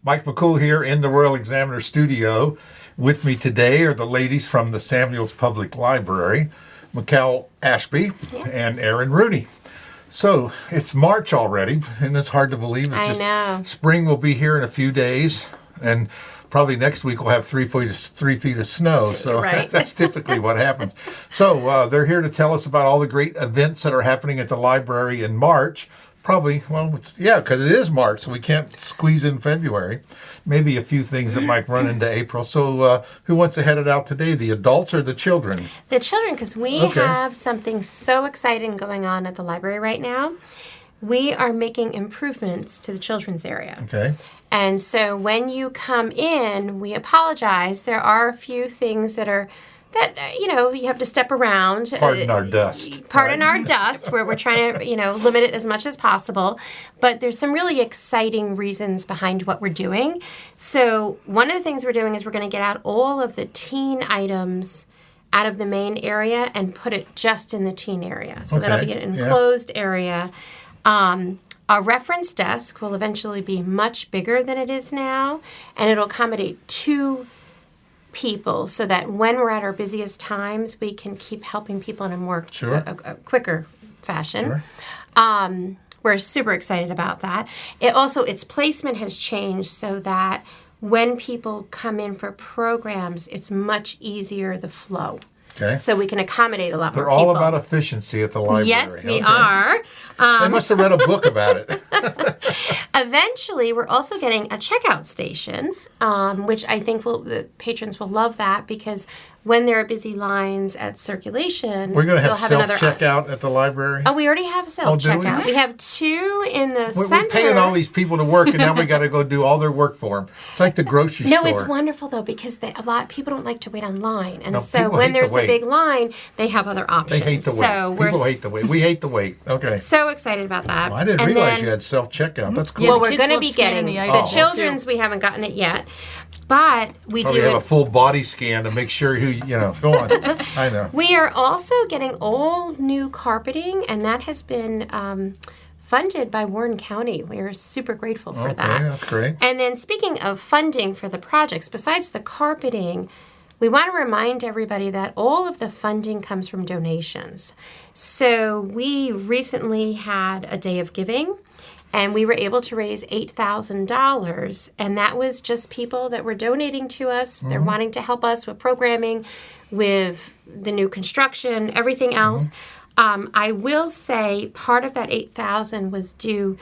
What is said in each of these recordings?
Mike McCool here in the Royal Examiner studio. With me today are the ladies from the Samuels Public Library, Mikkel Ashby and Erin Rooney. So it's March already, and it's hard to believe. I know. Spring will be here in a few days, and probably next week we'll have 3 feet of snow. So Right. that's typically what happens. So they're here to tell us about all the great events that are happening at the library in March. Probably, because it is March, so we can't squeeze in February. Maybe a few things that might run into April. So who wants to head it out today, the adults or the children? The children, because we have something so exciting going on at the library right now. We are making improvements to the children's area. Okay. And so when you come in, we apologize. There are a few things that you have to step around. Pardon our dust. Pardon our dust, where we're trying to, limit it as much as possible. But there's some really exciting reasons behind what we're doing. So one of the things we're doing is we're going to get out all of the teen items out of the main area and put it just in the teen area. So that'll be an enclosed area. Our reference desk will eventually be much bigger than it is now, and it'll accommodate 2 people so that when we're at our busiest times, we can keep helping people in a more a quicker fashion. Sure. We're super excited about that. Its placement has changed so that when people come in for programs, it's much easier, the flow. Okay. So we can accommodate a lot more They're people. all about efficiency at the library. Yes, we are. They must have read a book about it. Eventually, we're also getting a checkout station, which I think the patrons will love that, because when there are busy lines at circulation, We're going to have another self-checkout at the library. Oh, we already have self-checkout. do we? We have 2 in the We're center. paying all these people to work, and now we got to go do all their work for them. It's like the grocery store. No, it's wonderful, though, because a lot of people don't like to wait online. And No, so people when hate to there's a wait. big line, they have other options. They hate the wait. So People hate the wait. We hate the wait. Okay. So excited about that. Well, I didn't realize you had self-checkout. That's cool. Well, the we're kids going to love be scanning getting the the items, children's. too. We haven't gotten it yet, but we Probably do have it. a full body scan to make sure go on. I know. We are also getting all new carpeting, and that has been funded by Warren County. We are super grateful for that. Okay, that's great. And then speaking of funding for the projects, besides the carpeting, we want to remind everybody that all of the funding comes from donations. So we recently had a day of giving, and we were able to raise $8,000, and that was just people that were donating to us. They're wanting to help us with programming, with the new construction, everything else. I will say part of that $8,000 was due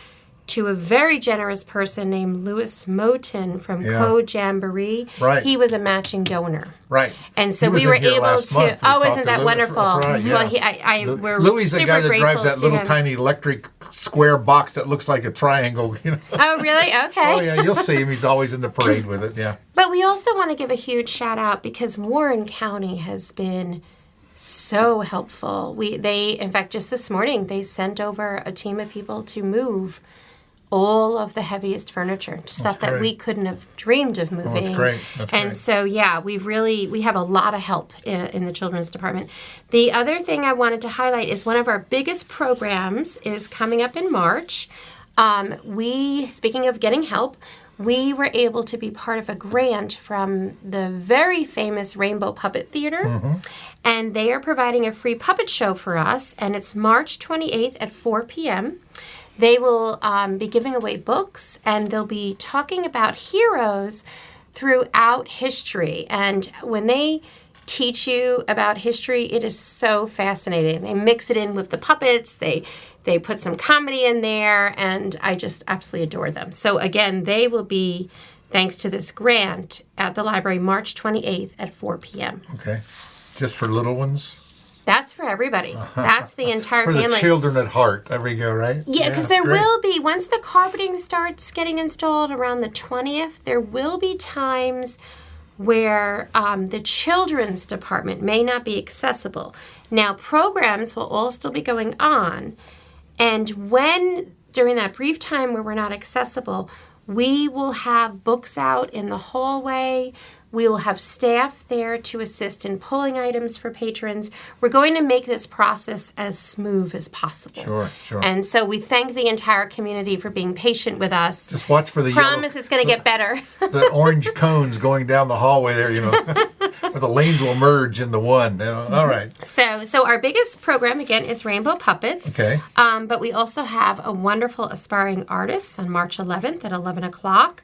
to a very generous person named Louis Moten from Code Jamboree. Right. He was a matching donor. Right. And so He was we were in here able last month. to. We Oh, talked isn't to that Louis. wonderful? That's right, yeah. Well, we're Louis is the super guy that grateful drives that to little him. tiny electric square box that looks like a triangle. Oh, really? Okay. Oh, yeah, you'll see him. He's always in the parade with it, yeah. But we also want to give a huge shout out because Warren County has been so helpful. In fact, just this morning, they sent over a team of people to move all of the heaviest furniture, stuff that great. we couldn't have dreamed of moving. that's great. That's and great. so, we have a lot of help in the children's department. The other thing I wanted to highlight is one of our biggest programs is coming up in March. Speaking of getting help, we were able to be part of a grant from the very famous Rainbow Puppet Theater, and they are providing a free puppet show for us, and it's March 28th at 4 p.m. They will be giving away books, and they'll be talking about heroes throughout history. And when they teach you about history, it is so fascinating. They mix it in with the puppets. They put some comedy in there, and I just absolutely adore them. So again, they will be, thanks to this grant, at the library March 28th at 4 p.m. Okay. Just for little ones? That's for everybody. That's the entire For family. the children at heart. There we go, right? Yeah, because there will be, once the carpeting starts getting installed around the 20th, there will be times where the children's department may not be accessible. Now, programs will all still be going on, and when, during that brief time where we're not accessible, we will have books out in the hallway. We will have staff there to assist in pulling items for patrons. We're going to make this process as smooth as possible. Sure. And so we thank the entire community for being patient with us. Just watch for the Promise it's going to get better. the orange cones going down the hallway there, where the lanes will merge into one. All right. So our biggest program, again, is Rainbow Puppets. Okay. But we also have a wonderful Aspiring Artists on March 11th at 11 o'clock.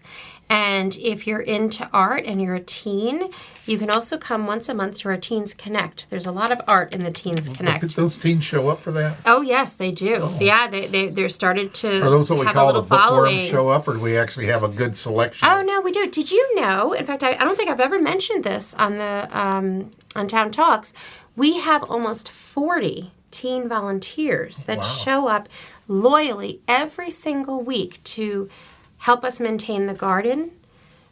And if you're into art and you're a teen, you can also come once a month to our Teens Connect. There's a lot of art in the Teens Connect. Those teens show up for that? Oh, yes, they do. Oh. Yeah, they're started to Are those what we have call a the little following. bookworms show up, or do we actually have a good selection? Oh, no, we do. Did you know, in fact, I don't think I've ever mentioned this on the on Town Talks, we have almost 40 teen volunteers that show up loyally every single week to help us maintain the garden,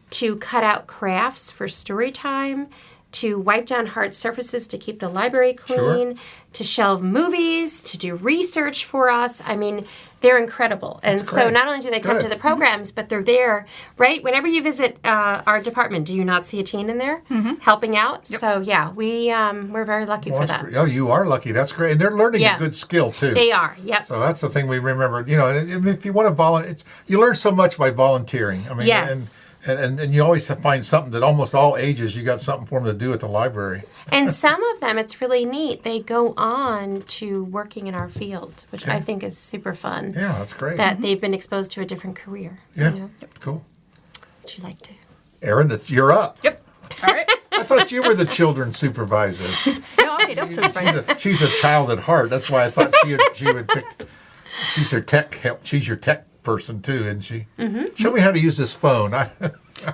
to cut out crafts for story time, to wipe down hard surfaces to keep the library clean, to shelve movies, to do research for us. I mean, they're incredible. And so not only do they come to the programs, but they're there, right? Whenever you visit our department, do you not see a teen in there helping out? Yep. So, yeah, we're very lucky for that. Oh, you are lucky. That's great. And they're learning a good skill, too. They are, yep. So that's the thing we remember. If you want to volunteer, you learn so much by volunteering. I mean, yes. And you always find something that almost all ages, you got something for them to do at the library. And some of them, it's really neat. They go on to working in our field, which I think is super fun. Yeah, that's great. That they've been exposed to a different career. Yeah, cool. Would you like to? Erin, you're up. Yep. All right. I thought you were the children's supervisor. No, I'm the adult supervisor. She's a child at heart. That's why I thought she would pick. She's her tech help. She's your tech person too, isn't she? Mm-hmm. Show me how to use this phone.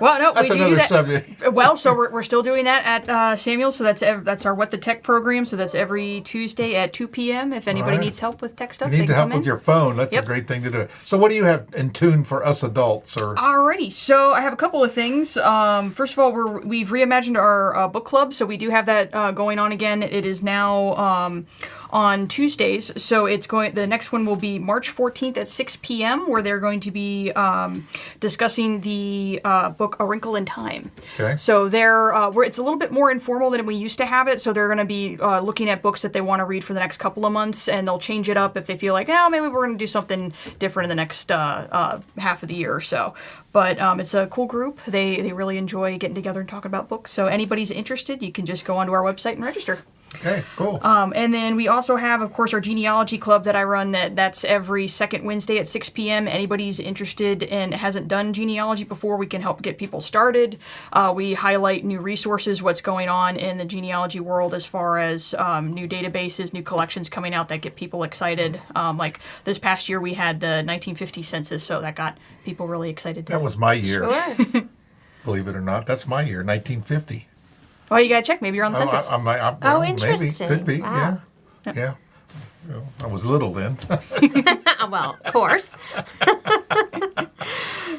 Well, no, that's we do another that. subject. Well, so we're still doing that at Samuel. So that's our What the Tech program. So that's every Tuesday at 2 p.m. If anybody needs help with tech stuff, you need to help with your phone. That's a great thing to do. So what do you have in tune for us adults? Alrighty, so I have a couple of things. First of all, we've reimagined our book club, so we do have that going on again. It is now on Tuesdays, so the next one will be March 14th at 6 p.m., where they're going to be discussing the book A Wrinkle in Time. Okay. So it's a little bit more informal than we used to have it, so they're going to be looking at books that they want to read for the next couple of months, and they'll change it up if they feel like, maybe we're going to do something different in the next half of the year or so. But it's a cool group. They really enjoy getting together and talking about books. So anybody's interested, you can just go onto our website and register. Okay, cool. And then we also have, of course, our genealogy club that I run. That's every second Wednesday at 6 p.m. Anybody's interested and hasn't done genealogy before, we can help get people started. We highlight new resources, what's going on in the genealogy world as far as new databases, new collections coming out that get people excited. Like this past year, we had the 1950 census, so that got people really excited. That was my year. Sure. Believe it or not, that's my year, 1950. Well, you gotta check. Maybe you're on the census. Oh, interesting. Maybe. Could be. Wow. Yeah. Well, I was little then. Well, of course.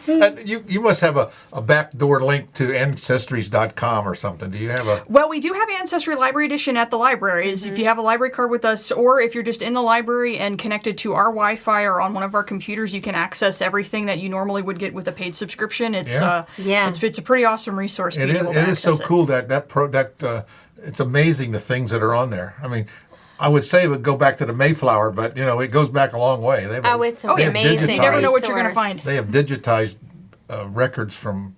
And you must have a backdoor link to ancestries.com or something. Do you have a... Well, we do have Ancestry Library Edition at the library. If you have a library card with us, or if you're just in the library and connected to our Wi-Fi or on one of our computers, you can access everything that you normally would get with a paid subscription. It's it's a pretty awesome resource. It is so cool that it's amazing the things that are on there. I mean, I would say it would go back to the Mayflower, but it goes back a long way. It's amazing. You never know what you're going to find. They have digitized records from,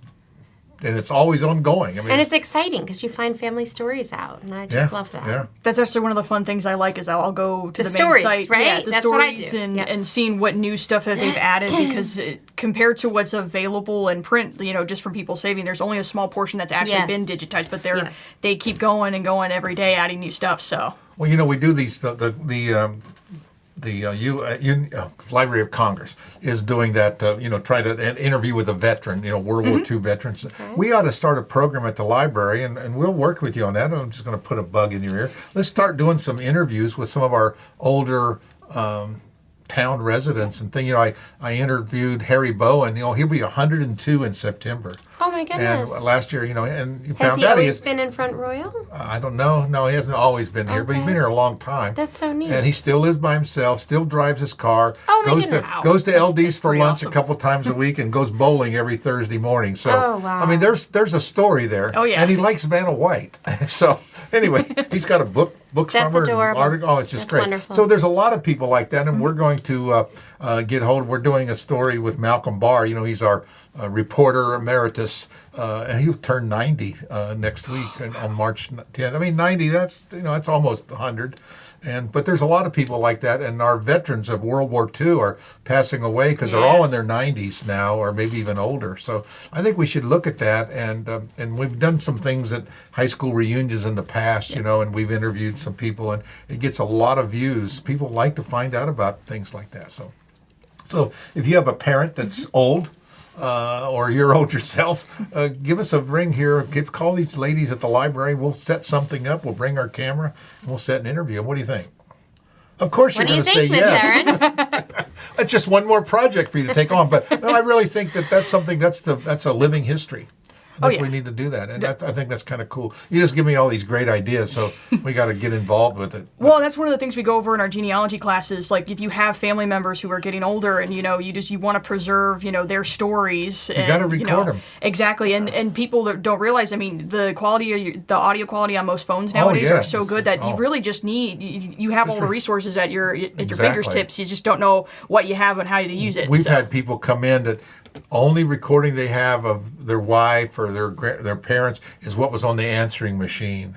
and it's always ongoing. I mean, and it's exciting because you find family stories out, and I just love that. Yeah. That's actually one of the fun things I like is I'll go to the stories, main site, right? the That's stories, what I do. and seeing what new stuff that they've added because compared to what's available in print, just from people saving, there's only a small portion that's actually been digitized, but they keep going and going every day, adding new stuff. So. Well, we do these. The Library of Congress is doing that. Try to interview with a veteran. World War II veterans. Okay. We ought to start a program at the library, and we'll work with you on that. I'm just going to put a bug in your ear. Let's start doing some interviews with some of our older town residents and thing. I interviewed Harry Bowen. He'll be 102 in September. Oh my And goodness. last year, and you Has found he out always been in Front Royal? I don't know. No, he hasn't always been here, but he's Okay. been here a long time. That's so neat. And he still lives by himself, still drives his car, Oh, my goes goodness. to goes to LD's for pretty lunch awesome. a couple times a week, and goes bowling every Thursday morning. So, Oh, wow. I mean, there's a story there. Oh, yeah. And he likes Vanna White. So, anyway, he's got a book That's from her. and adorable. article. Oh, it's just That's great. wonderful. So there's a lot of people like that, and we're going to get hold. We're doing a story with Malcolm Barr. He's our reporter emeritus, and he'll turn 90 next week on March 10th. I mean, 90. That's almost 100. But there's a lot of people like that, and our veterans of World War II are passing away because they're all in their 90s now, or maybe even older. So I think we should look at that, and we've done some things at high school reunions in the past, and we've interviewed some people, and it gets a lot of views. People like to find out about things like that. So if you have a parent that's old, or you're old yourself, give us a ring here. Call these ladies at the library. We'll set something up. We'll bring our camera and we'll set an interview. What do you think? Of course What you're do going you to say think, Miss yes. Erin? It's just one more project for you to take on. But no, I really think that's something that's a living history. I think we need to do that, and I think that's kind of cool. You just give me all these great ideas, so we got to get involved with it. Well, that's one of the things we go over in our genealogy classes. Like, if you have family members who are getting older, and you want to preserve, their stories. You gotta record them. Exactly, and people that don't realize. I mean, the quality of the audio quality on most phones nowadays are so good that you really just need. You have all the resources at your fingertips. You just don't know what you have and how to use it. We've had people come in that only recording they have of their wife or their parents is what was on the answering machine.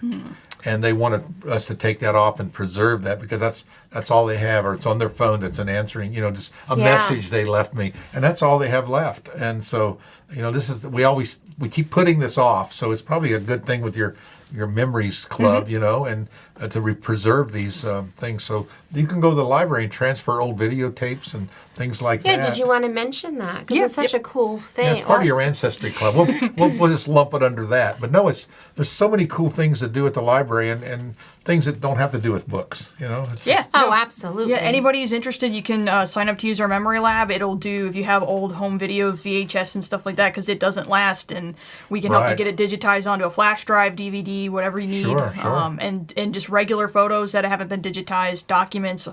And they wanted us to take that off and preserve that because that's all they have, or it's on their phone that's an answering, just a message they left me, and that's all they have left. And so, this is we keep putting this off. So it's probably a good thing with your memories club, and to preserve these things. So you can go to the library and transfer old videotapes and things like that. Yeah, did you want to mention that? Because it's such a cool thing. Yeah, it's part of your ancestry club. We'll just lump it under that. But no, there's so many cool things to do at the library and things that don't have to do with books. It's just, Oh, absolutely. Yeah, anybody who's interested, you can sign up to use our memory lab. It'll do if you have old home videos, VHS, and stuff like that, because it doesn't last, and we can help you get it digitized onto a flash drive, DVD, whatever you need. Sure. And just regular photos that haven't been digitized, documents,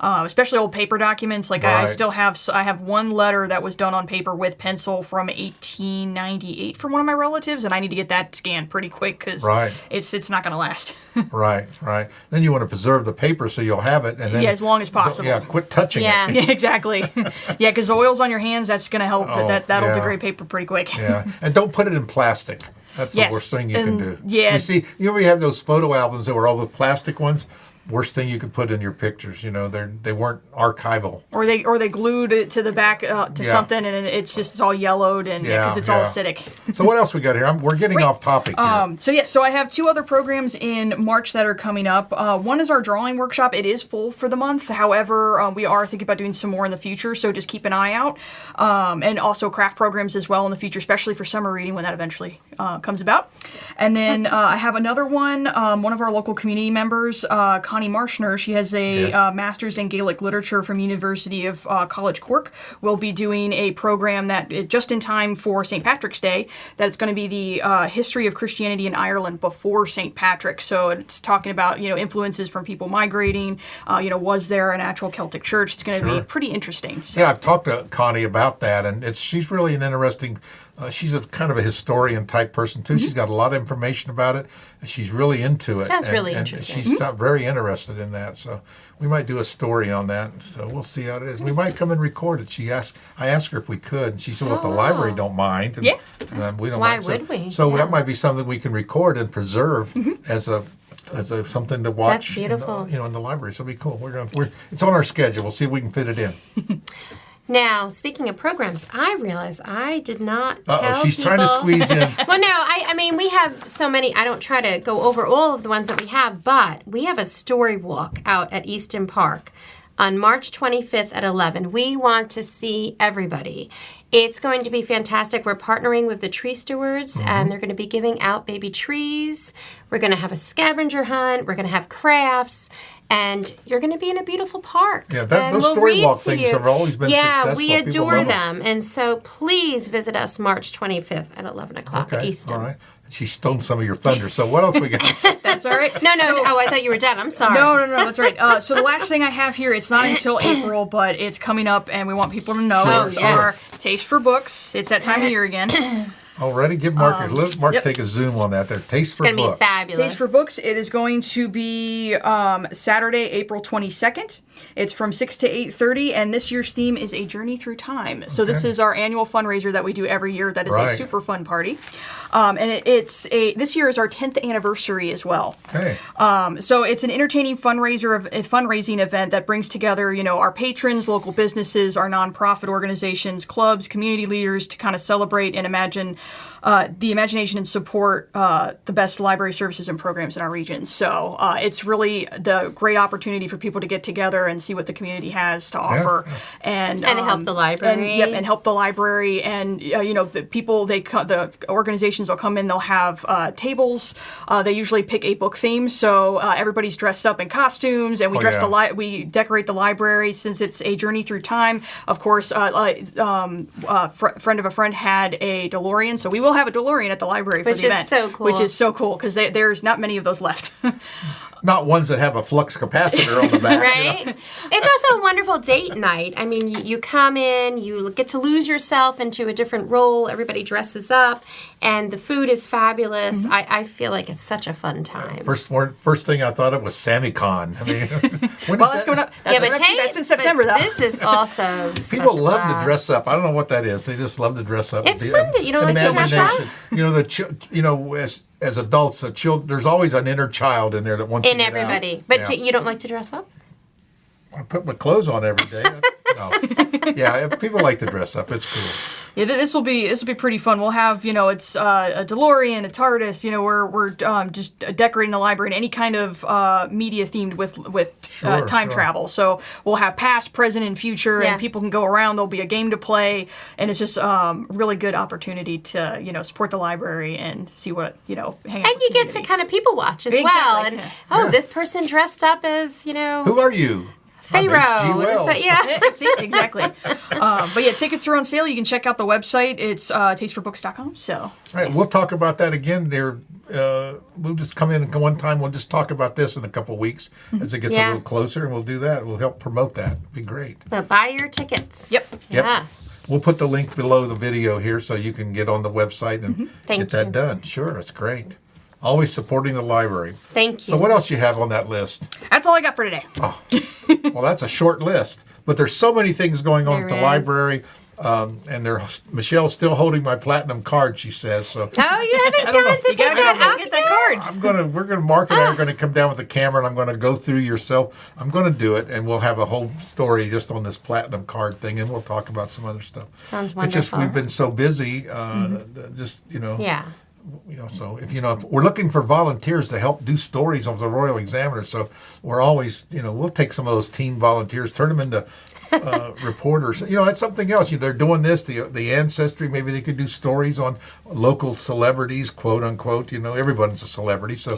especially old paper documents. Like I still have, I have one letter that was done on paper with pencil from 1898 from one of my relatives, and I need to get that scanned pretty quick because it's not going to last. Right. Then you want to preserve the paper so you'll have it, and then as long as possible. Quit touching it. Yeah, exactly. Yeah, because the oil's on your hands. That's going to help. That'll degrade paper pretty quick. Yeah, and don't put it in plastic. That's the worst thing you can do. Yeah. You see, you have those photo albums that were all the plastic ones. Worst thing you could put in your pictures. They weren't archival. Or they glued it to the back to something, and it's all yellowed, and because it's all acidic. So what else we got here? We're getting off topic here. So I have two other programs in March that are coming up. One is our drawing workshop. It is full for the month. However, we are thinking about doing some more in the future, so just keep an eye out. And also craft programs as well in the future, especially for summer reading when that eventually comes about. And then I have another one. One of our local community members, Connie Marshner, she has a master's in Gaelic literature from University of College Cork, will be doing a program that just in time for St. Patrick's Day, that it's going to be the history of Christianity in Ireland before St. Patrick. So it's talking about, influences from people migrating, was there an actual Celtic church? It's going to be pretty interesting. So. Yeah, I've talked to Connie about that, and she's really an interesting. She's a kind of a historian type person too. She's got a lot of information about it. And she's really into it. Sounds really interesting. She's very interested in that. So we might do a story on that. So we'll see how it is. We might come and record it. I asked her if we could. And she said, "Well, if the library don't mind, and, we don't Why mind." would we? So that might be something we can record and preserve as a something to watch. That's beautiful. In the library. So it'll be cool. It's on our schedule. We'll see if we can fit it in. Now, speaking of programs, I realize I did not tell she's people. trying to squeeze in. Well, no, I mean, we have so many. I don't try to go over all of the ones that we have, but we have a story walk out at Easton Park on March 25th at 11. We want to see everybody. It's going to be fantastic. We're partnering with the Tree Stewards, Mm-hmm. and they're going to be giving out baby trees. We're going to have a scavenger hunt. We're going to have crafts. And you're going to be in a beautiful park. Yeah, And those we'll story read walk to things you. have always been Yeah, successful. we People adore love them. And so please visit us March 25th at 11 o'clock at Okay, Easton. all right. She stole some of your thunder. So what else we got? That's all right. No, So- oh, I thought you were done. I'm sorry. No, that's right. So the last thing I have here, it's not until April, but it's coming up, and we want people to know. Sure, it's sure. our Taste for Books. It's that time of year again. Already give Mark let Mark yep. take a zoom on that there. Taste for It's going to be books. fabulous. Taste for Books. It is going to be Saturday, April 22nd. It's from 6 to 8:30, and this year's theme is A Journey Through Time. So this Okay. is our annual fundraiser that we do every year. That is Right. a super fun party. And this year is our 10th anniversary as well. Okay. So it's an entertaining fundraising event that brings together, our patrons, local businesses, our nonprofit organizations, clubs, community leaders to kind of celebrate and imagine the imagination and support the best library services and programs in our region. So it's really the great opportunity for people to get together and see what the community has to offer, and help the library. and help the library. And the people the organizations will come in. They'll have tables. They usually pick a book theme, so everybody's dressed up in costumes, and we we decorate the library since it's a journey through time. Of course, friend of a friend had a DeLorean, so we will have a DeLorean at the library for Which the is event. so cool. Which is so cool because there's not many of those left. Not ones that have a flux capacitor on the back. Right? It's also a wonderful date night. I mean, you come in, you get to lose yourself into a different role. Everybody dresses up, and the food is fabulous. Mm-hmm. I feel like it's such a fun time. First thing I thought of was SammyCon. I mean, when Well, is that's that? coming up. That's in September, but though. this is also People love to dress up. I don't know what that is. They just love to dress up. It's fun to- you don't like to dress up? Imagination. As adults, there's always an inner child in there that wants in to get everybody. out. But Yeah. you don't like to dress up? I put my clothes on every day. No. Yeah, if people like to dress up. It's cool. Yeah, this will be pretty fun. We'll have it's a DeLorean, a TARDIS. We're just decorating the library in any kind of media themed with Sure, time sure. travel. So we'll have past, present, and future, Yeah. and people can go around. There'll be a game to play, and it's just really good opportunity to support the library and see what hang out. And with you the get to community. kind of people watch as well. Exactly, And yeah. this person dressed up as Who are you? My name's G. Pharaoh. Wells. So, yeah. See, exactly. But yeah, tickets are on sale. You can check out the website. It's tasteforbooks.com. So All right, we'll talk about that again there. We'll just come in one time. We'll just talk about this in a couple of weeks as it gets a Yeah. little closer, and we'll do that. We'll help promote that. It'd be great. But buy your tickets. Yep. Yep. Yeah. We'll put the link below the video here so you can get on the website and Thank get that you. done. Sure, it's great. Always supporting the library. Thank you. So what else you have on that list? that's all I got for today. Well, that's a short list, but there's so many things going on at the There is. library. And Michelle's still holding my platinum card, she says. So Oh, you haven't don't know. gone to You pick gotta that go up get that yet? cards. we're gonna Mark and I are gonna come down with the camera and I'm gonna go through yourself. I'm gonna do it and we'll have a whole story just on this platinum card thing and we'll talk about some other stuff. Sounds It's just wonderful. we've been so busy, just Yeah. So if we're looking for volunteers to help do stories of the Royal Examiner, so we're always we'll take some of those teen volunteers, turn them into reporters. That's something else. They're doing this, the ancestry. Maybe they could do stories on local celebrities, quote unquote. Everybody's a celebrity, so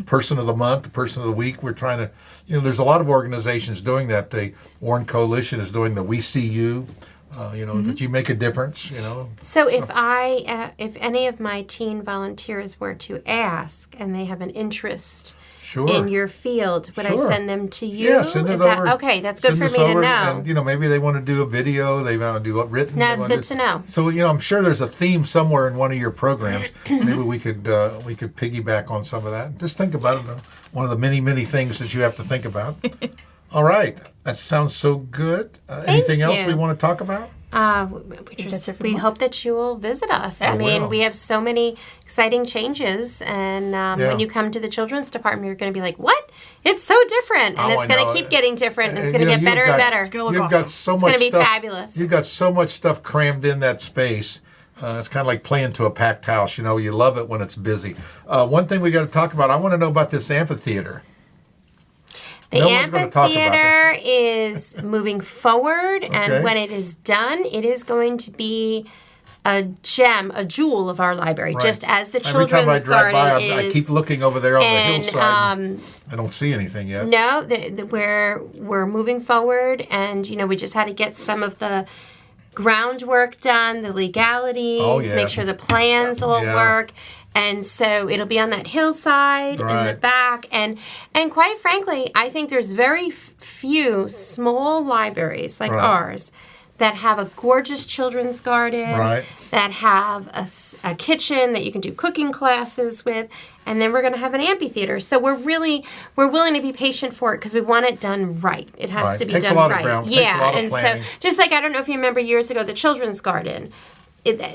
person of the month, person of the week. We're trying to. There's a lot of organizations doing that. The Warren Coalition is doing the We See You. That you make a difference. So if any of my teen volunteers were to ask and they have an interest Sure. in your field, would I Sure. send them to you? Yeah, send it Is over. that okay? That's good Send for us me to over, know. And maybe they want to do a video. They want to do it written. No, they it's wanna good to know. So I'm sure there's a theme somewhere in one of your programs. Maybe we could piggyback on some of that. Just think about it. One of the many things that you have to think about. All right, that sounds so good. Anything else you. we want to talk about? We hope that you will visit us. I mean, will. we have so many exciting changes, and Yeah. when you come to the children's department, you're going to be like, "What? It's so different!" And Oh, it's I going know. to keep getting different. And it's And, going to you get know, better you've and got- better. It's gonna look You've awesome. got so It's much gonna be stuff. fabulous. You've got so much stuff crammed in that space. It's kind of like playing to a packed house. You love it when it's busy. One thing we got to talk about. I want to know about this amphitheater. The No one's gonna talk about amphitheater is moving forward, Okay. and when it is done, it is going to be a gem, a jewel of our library, Right. just as the Every time I children's drive by, garden I is. keep looking over there on the and hillside. And I don't see anything yet. no, we're moving forward, and we just had to get some of the groundwork done, the legalities, Oh, make yes. sure the plans all Yeah. work. And so it'll be on that hillside in the Right. back, and quite frankly, I think there's very few small libraries like Right. ours that have a gorgeous children's garden, Right. that have a kitchen that you can do cooking classes with, and then we're going to have an amphitheater. So we're willing to be patient for it because we want it done right. It has Right. to be Takes a done lot of right. ground- takes a Yeah, lot of and planning. so just like I don't know if you remember years ago the children's garden.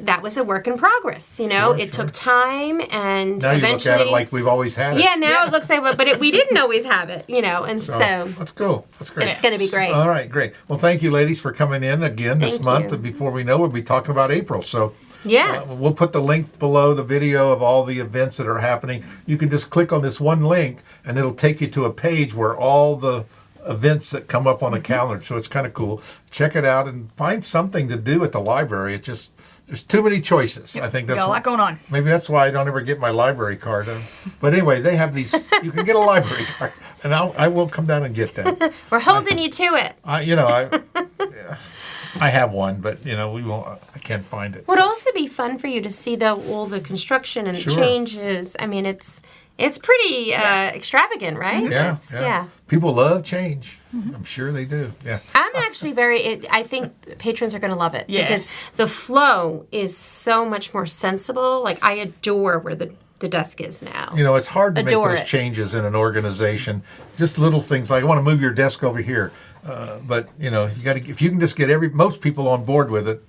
That was a work in progress. Sure, it sure. took time, and Now you eventually, look at it like we've always had it. yeah. Now it looks like, but we didn't always have it. And so Let's go. That's great. it's going to be great. All right, great. Well, thank you, ladies, for coming in again this Thank month. you. And before we know, we'll be talking about April. So Yes. we'll put the link below the video of all the events that are happening. You can just click on this one link, and it'll take you to a page where all the events that come up on a calendar. So it's kind of cool. Check it out and find something to do at the library. There's too many choices. I think We that's got a lot going on. Maybe that's why I don't ever get my library card. But anyway, they have these. You can get a library card, and I will come down and get that. We're holding you to it. I have one, but we won't. I can't find it. Would also be fun for you to see all the construction and the Sure. changes. I mean, it's pretty extravagant, right? Yeah, It's- yeah. People love change. I'm sure they do. Yeah. I'm actually I think patrons are going to love it Yeah. because the flow is so much more sensible. Like, I adore where the desk is now. It's hard to make Adore those it. changes in an organization. Just little things like I want to move your desk over here, but you got to. If you can just get most people on board with it,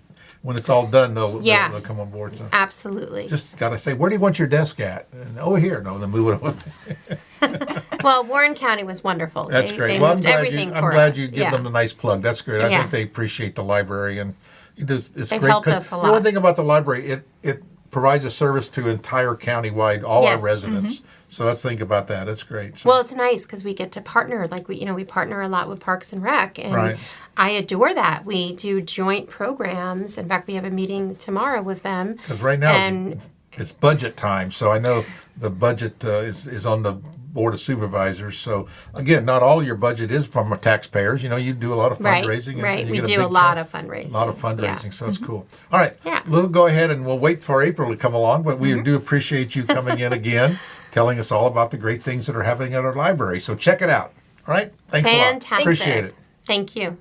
when it's all done, they'll come on board. So Absolutely. just got to say, where do you want your desk at? And, over here. No, then move it over. Well, Warren County was wonderful. That's They great. Well, I'm moved glad everything you. for I'm glad us. you give Yeah. them a nice plug. That's great. I Yeah. think they appreciate the library, and it's They've great. helped 'cause us a The one lot. thing about the library, it provides a service to entire countywide, all our Yes. residents. So let's think about that. It's great. So, Well, it's nice because we get to partner. Like we partner a lot with Parks and Rec, and Right. I adore that. We do joint programs. In fact, we have a meeting tomorrow with them. because right now and it's budget time, so I know the budget is on the Board of Supervisors. So again, not all your budget is from taxpayers. You do a lot of right, fundraising. and right. you We get do big a lot chunk. of fundraising. A lot of fundraising, Yeah. Mm-hmm. so that's cool. All right, Yeah. we'll go ahead and we'll wait for April to come along, but we Mm-hmm. do appreciate you coming in again, telling us all about the great things that are happening at our library. So check it out. All right, thanks a lot. Fantastic. Appreciate it. Thank you.